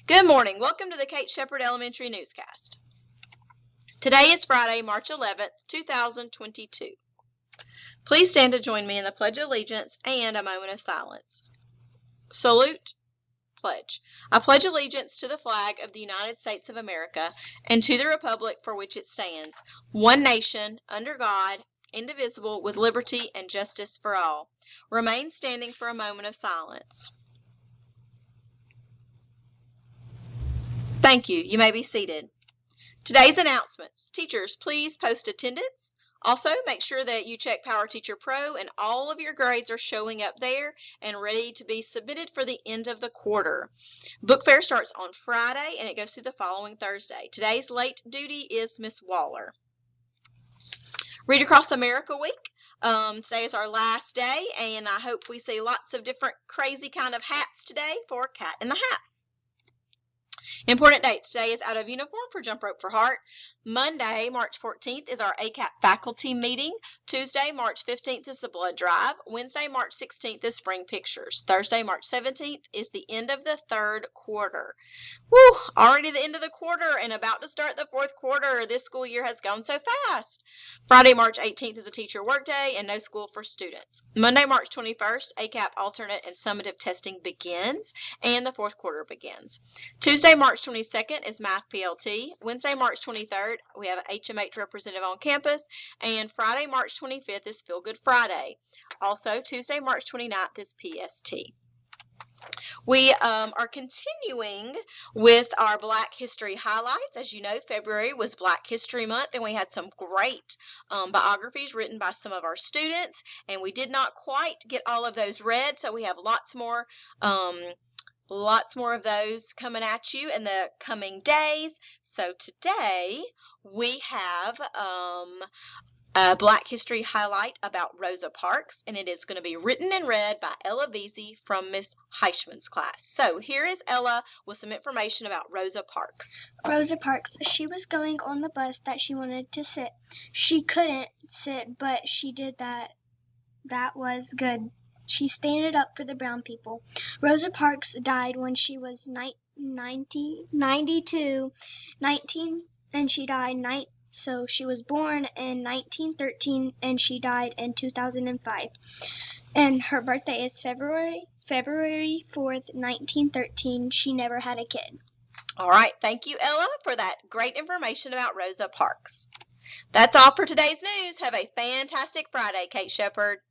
Good morning. Welcome to the Kate Shepherd Elementary Newscast. Today is Friday, March 11th, 2022. Please stand to join me in the Pledge of Allegiance and a moment of silence. Salute, pledge. I pledge allegiance to the flag of the United States of America and to the republic for which it stands, one nation, under God, indivisible, with liberty and justice for all. Remain standing for a moment of silence. Thank you. You may be seated. Today's announcements. Teachers, please post attendance. Also, make sure that you check Power Teacher Pro and all of your grades are showing up there and ready to be submitted for the end of the quarter. Book fair starts on Friday and it goes through the following Thursday. Today's late duty is Miss Waller. Read Across America Week. Today is our last day and I hope we see lots of different crazy kind of hats today for Cat in the Hat. Important dates. Today is out of uniform for Jump Rope for Heart. Monday, March 14th is our ACAP faculty meeting. Tuesday, March 15th is the blood drive. Wednesday, March 16th is spring pictures. Thursday, March 17th is the end of the third quarter. Woo! Already the end of the quarter and about to start the fourth quarter. This school year has gone so fast. Friday, March 18th is a teacher workday and no school for students. Monday, March 21st, ACAP alternate and summative testing begins and the fourth quarter begins. Tuesday, March 22nd is Math PLT. Wednesday, March 23rd, we have an HMH representative on campus. And Friday, March 25th is Feel Good Friday. Also, Tuesday, March 29th is PST. We are continuing with our Black History highlights. As you know, February was Black History Month, and we had some great biographies written by some of our students, and we did not quite get all of those read, so we have lots more of those coming at you in the coming days. So today we have a Black History highlight about Rosa Parks, and it is going to be written and read by Ella Veazey from Miss Heichman's class. So here is Ella with some information about Rosa Parks. Rosa Parks, she was going on the bus that she wanted to sit. She couldn't sit, but she did that. That was good. She standed up for the brown people. Rosa Parks died when she was 92, and she died so she was born in 1913 and she died in 2005. And her birthday is February 4th, 1913. She never had a kid. All right, thank you, Ella, for that great information about Rosa Parks. That's all for today's news. Have a fantastic Friday, Kate Shepherd.